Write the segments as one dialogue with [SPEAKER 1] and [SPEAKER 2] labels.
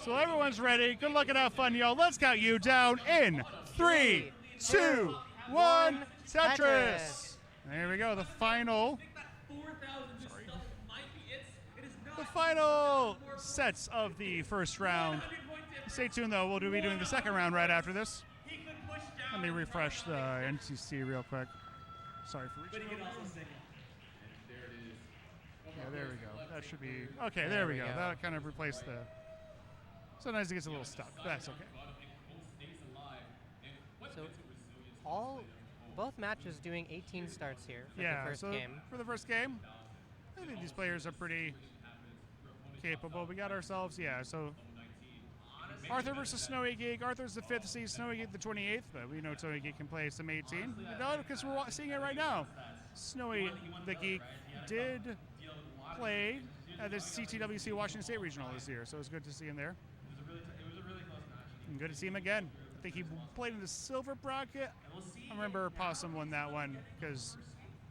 [SPEAKER 1] So everyone's ready. Good luck and have fun, y'all. Let's count you down in 3, 2, 1. Tetris. There we go. The final. Sorry. The final sets of the first round. Stay tuned, though. We'll be doing the second round right after this. Let me refresh the NCC real quick. Sorry for reaching over. Yeah, there we go. That should be okay. There we go. That kind of replaced the. Sometimes it gets a little stuck, but that's okay.
[SPEAKER 2] So, both matches doing 18 starts here for the first game.
[SPEAKER 1] For the first game, I think these players are pretty capable. We got ourselves, so Arthur versus SnowyGeek. Arthur's the 5th seed, SnowyGeek the 28th, but we know SnowyGeek can play some 18. No, because we're seeing it right now. Snowy the Geek did play at the CTWC Washington State Regional this year, so it was good to see him there. And good to see him again. I think he played in the silver bracket. I remember Possum won that one because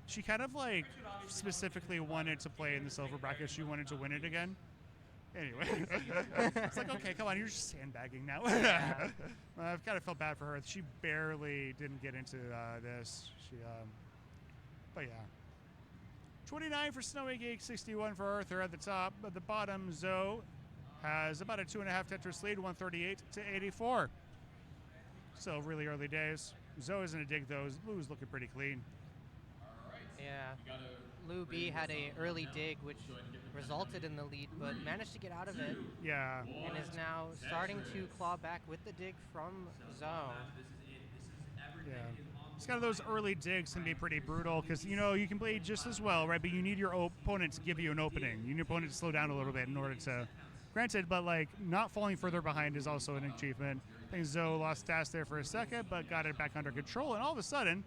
[SPEAKER 1] she kind of like specifically wanted to play in the silver bracket. She wanted to win it again. Anyway, it's like, okay, come on, you're just sandbagging now. I've kind of felt bad for her. She barely didn't get into this. But yeah. 29 for SnowyGeek, 61 for Arthur at the top. At the bottom, Zoe has about a 2.5 Tetris lead, 138 to 84. Still really early days. Zoe isn't a dig, though. Lou's looking pretty clean.
[SPEAKER 2] Yeah. Lou B had an early dig, which resulted in the lead, but managed to get out of it.
[SPEAKER 1] Yeah.
[SPEAKER 2] And is now starting to claw back with the dig from Zoe.
[SPEAKER 1] Yeah. It's kind of those early digs can be pretty brutal because, you can play just as well, right? But you need your opponent to give you an opening. You need your opponent to slow down a little bit in order to... Granted, but not falling further behind is also an achievement. I think Zoe lost stats there for a second, but got it back under control. And all of a sudden,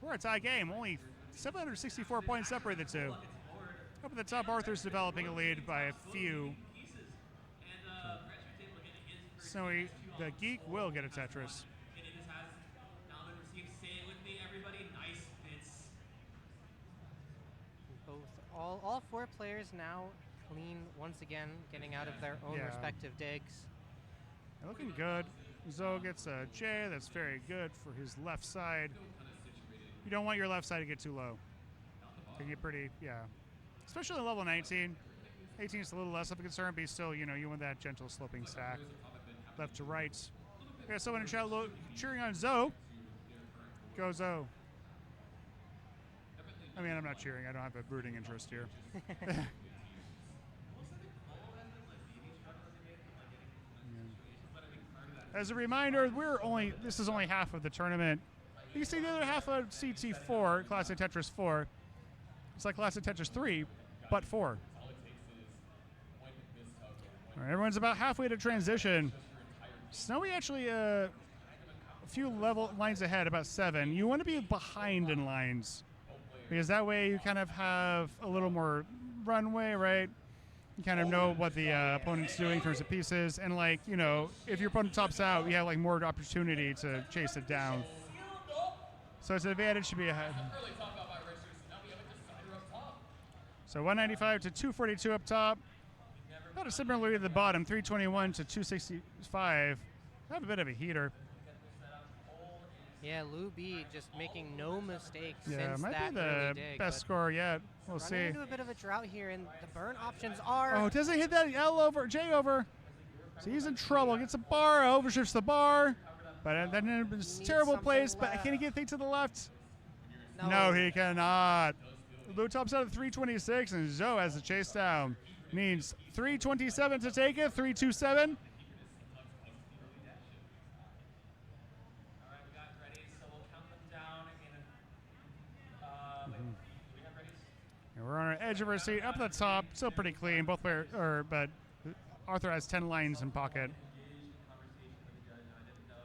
[SPEAKER 1] we're a tie game. Only 764 points separate the two. Up at the top, Arthur's developing a lead by a few. Snowy the Geek will get a Tetris.
[SPEAKER 2] All 4 players now clean once again, getting out of their own respective digs.
[SPEAKER 1] They're looking good. Zoe gets a J. That's very good for his left side. You don't want your left side to get too low. It can get pretty, especially at level 19. 18 is a little less of a concern, but still, you want that gentle sloping stack. Left to right. We got someone in chat cheering on Zoe. Go Zoe. I mean, I'm not cheering. I don't have a brooding interest here. As a reminder, this is only half of the tournament. You can see the other half of CT4, Classic Tetris 4. It's like Classic Tetris 3, but 4. All right, everyone's about halfway to transition. Snowy actually a few lines ahead, about 7. You want to be behind in lines because that way you kind of have a little more runway, right? You kind of know what the opponent's doing in terms of pieces. And, if your opponent tops out, you have, more opportunity to chase it down. So it's an advantage to be ahead. So 195 to 242 up top. About a similar lead at the bottom, 321 to 265. Have a bit of a heater.
[SPEAKER 2] Yeah, Lou B just making no mistakes
[SPEAKER 1] since
[SPEAKER 2] that
[SPEAKER 1] might be the best score yet. We'll see.
[SPEAKER 2] Running into a bit of a drought here, and the burn options are...
[SPEAKER 1] Oh, doesn't hit that L over, J over. So he's in trouble. Gets a bar, overshifts the bar. But then it's a terrible place, but can he get things to the left? No, he cannot. Lou tops out at 326, and Zoe has the chase down. Needs 327 to take it, 327. And we're on our edge of our seat, up at the top, still pretty clean. Both players, but Arthur has 10 lines in pocket.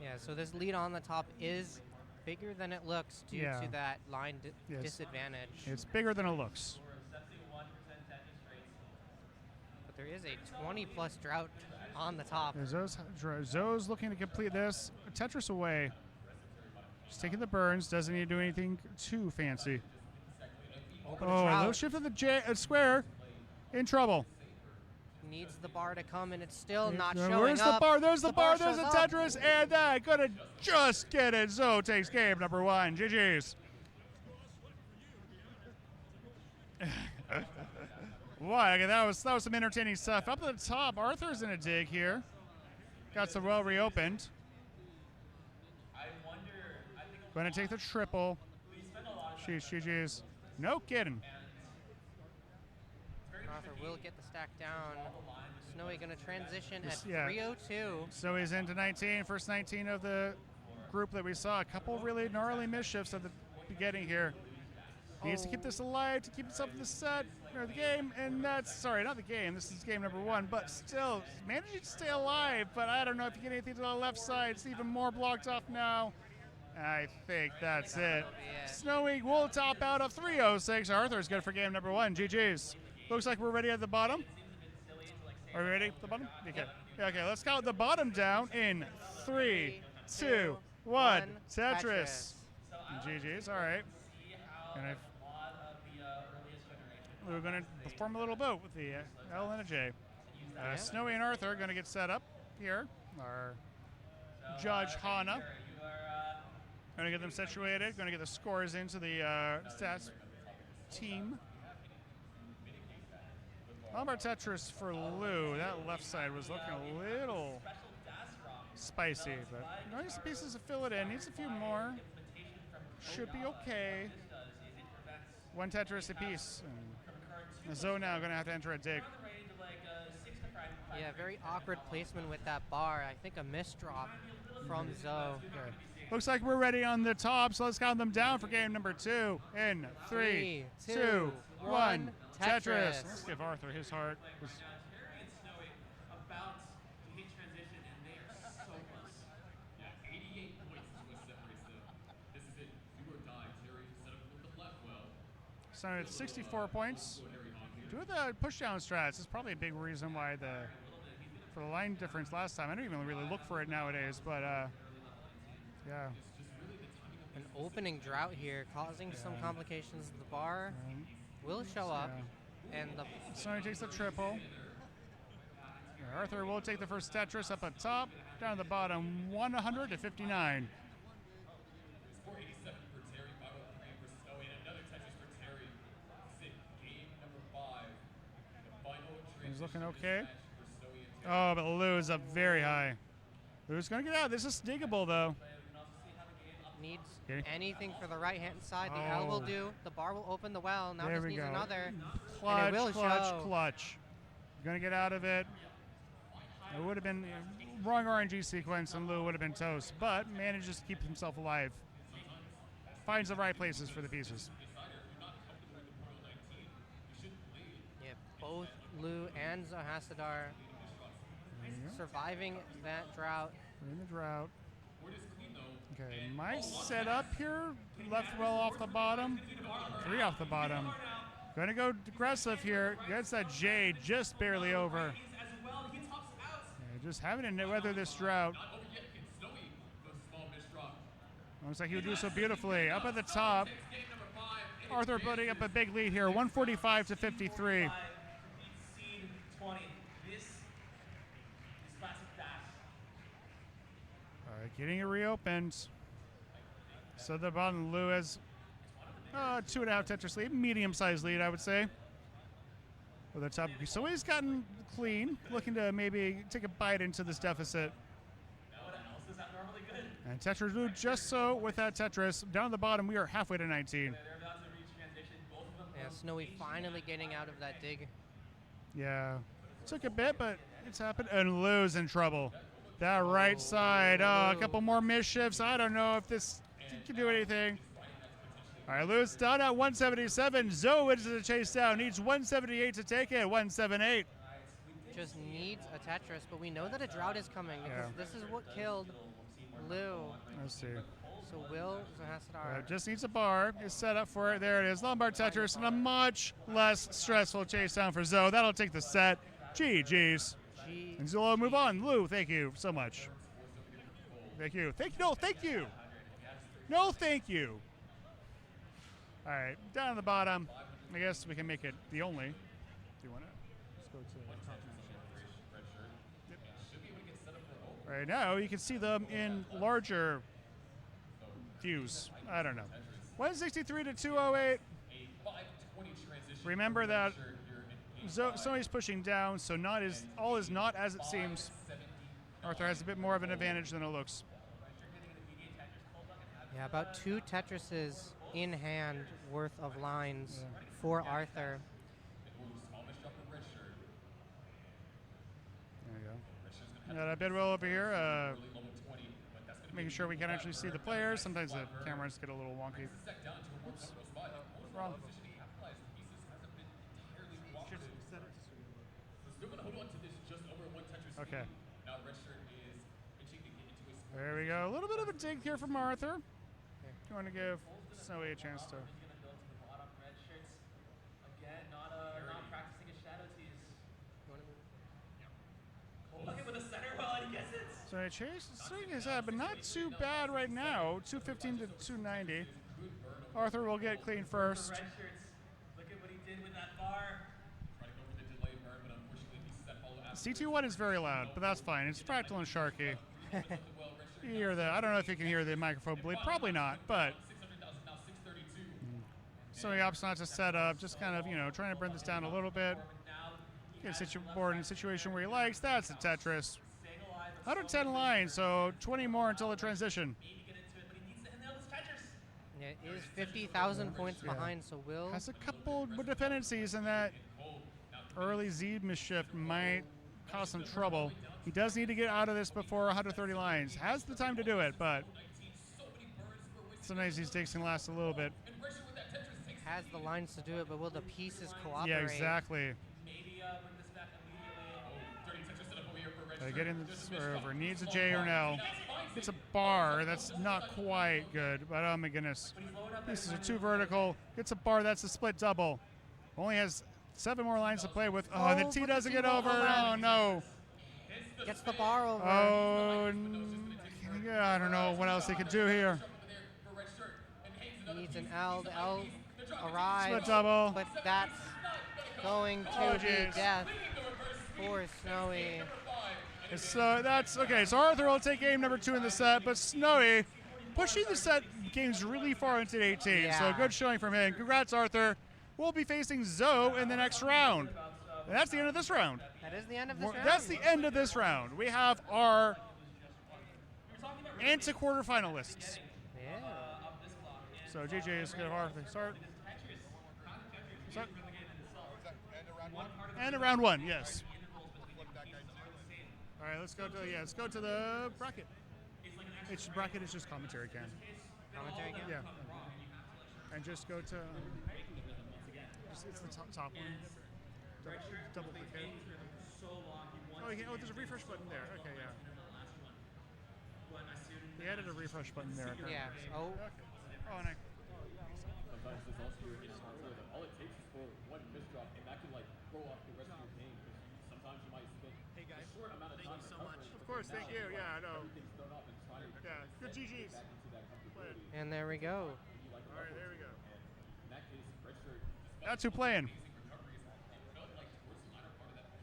[SPEAKER 2] Yeah, so this lead on the top is bigger than it looks due to that line disadvantage.
[SPEAKER 1] It's bigger than it looks.
[SPEAKER 2] But there is a 20-plus drought on the top.
[SPEAKER 1] Zoe's looking to complete this. Tetris away. Just taking the burns. Doesn't need to do anything too fancy. Oh, no shift of the square. In trouble.
[SPEAKER 2] needs the bar to come, and it's still not showing
[SPEAKER 1] Where's
[SPEAKER 2] up.
[SPEAKER 1] the bar? There's the bar. There's
[SPEAKER 2] shows
[SPEAKER 1] the
[SPEAKER 2] up.
[SPEAKER 1] Tetris, and that gonna just get it. Zoe takes game number 1. GG's. Wow, okay, that was some entertaining stuff. Up at the top, Arthur's in a dig here. Got some well reopened. Going to take the triple. GG's. No kidding.
[SPEAKER 2] Arthur will get the stack down. Snowy going to transition at
[SPEAKER 1] Yeah.
[SPEAKER 2] 3:02.
[SPEAKER 1] So he's into 19, first 19 of the group that we saw. A couple really gnarly mischiefs at the beginning here. He needs to keep this alive to keep himself in the set, or the game, and that's, sorry, not the game, this is game number 1, but still, managing to stay alive, but I don't know if you get anything to the left side. It's even more blocked off now. I think that's it. Snowy will top out of 3:06. Arthur's good for game number 1. GG's. Looks like we're ready at the bottom. Are we ready at the bottom? Okay. Yeah, okay, let's count the bottom down in 3, 2, 1. Tetris. GG's, all right. And we're going to perform a little boat with the L and a J. Snowy and Arthur are going to get set up here. Our Judge Hana. Going to get them situated. Going to get the scores into the stats team. Lombard Tetris for Lou. That left side was looking a little spicy, but nice pieces to fill it in. Needs a few more. Should be okay. 1 Tetris apiece. And Zoe now going to have to enter a dig.
[SPEAKER 2] Yeah, very awkward placement with that bar. I think a misdrop from Zoe.
[SPEAKER 1] Okay. Looks like we're ready on the top, so let's count them down for game number 2 in 3, 2, 1. Tetris. Let's give Arthur his heart. So it's 64 points. 2 of the push-down strats is probably a big reason why for the line difference last time. I don't even really look for it nowadays, but yeah.
[SPEAKER 2] An opening drought here causing some complications. The bar will show up, and the
[SPEAKER 1] Snowy takes the triple. Arthur will take the first Tetris up at top, down at the bottom, 100 to 59. He's looking okay. Oh, but Lou is up very high. Lou's going to get out. This is diggable, though.
[SPEAKER 2] Needs anything for the right-hand side. The L will do. The bar will open the well. Now
[SPEAKER 1] there
[SPEAKER 2] just
[SPEAKER 1] we
[SPEAKER 2] needs
[SPEAKER 1] go.
[SPEAKER 2] another.
[SPEAKER 1] Clutch,
[SPEAKER 2] and it will show.
[SPEAKER 1] clutch. Going to get out of it. It would have been wrong RNG sequence, and Lou would have been toast, but manages to keep himself alive. Finds the right places for the pieces.
[SPEAKER 2] Yeah, both Lou and Zohassadar surviving that drought.
[SPEAKER 1] In the drought. Okay, my setup here, left well off the bottom, 3 off the bottom. Gonna go aggressive here, gets that J just barely over. Yeah, just having to weather this drought. Looks like he would do so beautifully. Up at the top, Arthur putting up a big lead here, 145 to 53. Getting it reopened. So the bottom, Lou has 2.5 Tetris lead, medium-sized lead, I would say. With the top, so he's gotten clean, looking to maybe take a bite into this deficit. And Tetris Lou just so with that Tetris. Down at the bottom, we are halfway to 19.
[SPEAKER 2] Yeah, Snowy finally getting out of that dig.
[SPEAKER 1] Yeah, took a bit, but it's happened. And Lou's in trouble. That right side, a couple more mischiefs. I don't know if this can do anything. All right, Lou's down at 177. Zoe is the chase down. Needs 178 to take it. 178.
[SPEAKER 2] Just needs a Tetris, but we know that a drought is coming because this is what killed Lou.
[SPEAKER 1] Let's see.
[SPEAKER 2] So will Zohassadar.
[SPEAKER 1] Just needs a bar. Is set up for it. There it is. Lombard Tetris and a much less stressful chase down for Zoe. That'll take the set. GG's. And so we'll move on. Lou, thank you so much. Thank you. No, thank you. No, thank you. All right, down at the bottom. I guess we can make it the only. Do you want to? Let's go to top match. Right now, you can see them in larger views. I don't know. 163 to 208. Remember that Sony's pushing down, so all is not as it seems. Arthur has a bit more of an advantage than it looks.
[SPEAKER 2] Yeah, about 2 Tetrises in hand worth of lines for Arthur.
[SPEAKER 1] There you go. Got a Bidwell over here, making sure we can actually see the players. Sometimes the cameras get a little wonky. Oops. Wrong. Okay. There we go. A little bit of a dig here from Arthur. Going to give Snowy a chance to. So I chased his head, but not too bad right now. 215 to 290. Arthur will get clean first.
[SPEAKER 3] Look at what he did with that bar.
[SPEAKER 1] CT1 is very loud, but that's fine. It's Fractal and Sharky. You hear that? I don't know if you can hear the microphone bleed. Probably not, but. So he opts not to set up, just kind of, trying to bring this down a little bit. Get board in a situation where he likes. That's a Tetris. 110 lines, so 20 more until the transition.
[SPEAKER 2] Yeah, it is 50,000 points behind, so Will
[SPEAKER 1] has a couple dependencies, and that early Z mischief might cause some trouble. He does need to get out of this before 130 lines. Has the time to do it, but sometimes these takes can last a little bit.
[SPEAKER 2] Has the lines to do it, but will the pieces cooperate?
[SPEAKER 1] Yeah, exactly. Getting this over. Needs a J or an L. It's a bar. That's not quite good, but oh my goodness. This is a 2 vertical. Gets a bar. That's a split double. Only has 7 more lines to play with. Oh, the T doesn't get over. Oh, no.
[SPEAKER 2] Gets the bar over.
[SPEAKER 1] Oh, yeah, I don't know what else they could do here.
[SPEAKER 2] Needs an L. The L arrives.
[SPEAKER 1] Split double.
[SPEAKER 2] But that's going to be death for Snowy.
[SPEAKER 1] So that's okay. So Arthur will take game number 2 in the set, but Snowy pushing the set games really far into the 18.
[SPEAKER 2] Yeah.
[SPEAKER 1] So good showing from him. Congrats, Arthur. We'll be facing Zoe in the next round. And that's the end of this round.
[SPEAKER 2] That is the end of this round.
[SPEAKER 1] That's the end of this round. We have our anti-quarterfinalists.
[SPEAKER 2] Yeah.
[SPEAKER 1] So JJ is going to Arthur start. And a round 1, yes. All right, let's go to the bracket. Bracket is just commentary, Ken.
[SPEAKER 2] Commentary again?
[SPEAKER 1] Yeah. And just go to. It's the top one. Double click it. Oh, there's a refresh button there. Okay, yeah. They added a refresh button there. Apparently.
[SPEAKER 2] Yeah. Oh.
[SPEAKER 1] Okay. Oh, nice.
[SPEAKER 4] Sometimes there's also in console that all it takes is for one misdrop, and that can throw off the rest of your game. Sometimes you might spend a short amount of time.
[SPEAKER 1] Of course, thank you. Yeah, I know. Yeah, good GGs.
[SPEAKER 2] And there we go.
[SPEAKER 1] All right, there we go. That's who playing.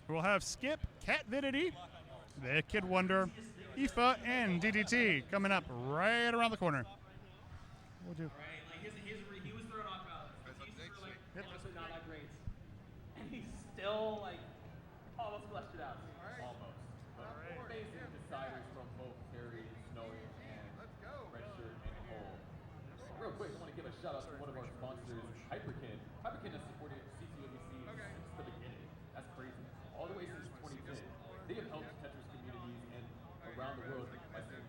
[SPEAKER 1] We'll have Skip, Catvidity, the Kid Wonder, IFA, and DDT coming up right around the corner. We'll do.
[SPEAKER 3] He was thrown off balance. He's honestly not that great. And he's still almost fleshed it out.
[SPEAKER 4] Almost. But basic deciders from both Terry, Snowy, and Redshirt and Cole. Real quick, I want to give a shout out to one of our sponsors, Hyperkin. Hyperkin has supported CTWC since the beginning. That's crazy. All the way since 2010. They have helped Tetris communities and around the world by sending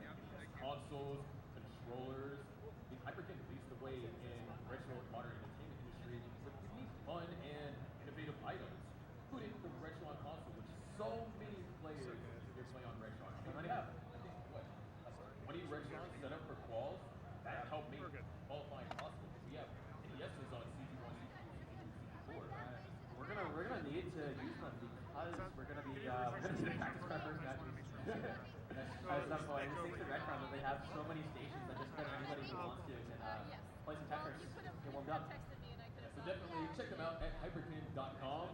[SPEAKER 4] consoles, controllers. Hyperkin leads the way in retro and modern entertainment industry with unique, fun, and innovative items, including the retro on console, which so many players here play on retro. I already have, I think, 20 retro set up for quals. That helped me qualifying possible. We have NESs on CT1, CT2, CT4.
[SPEAKER 5] We're gonna need to use them because we're gonna be practice our first matches. At some point, it seems to Retron that they have so many stations that just let anybody who wants to can play some Tetris, get warmed up.
[SPEAKER 4] So definitely check them out at hyperkin.com.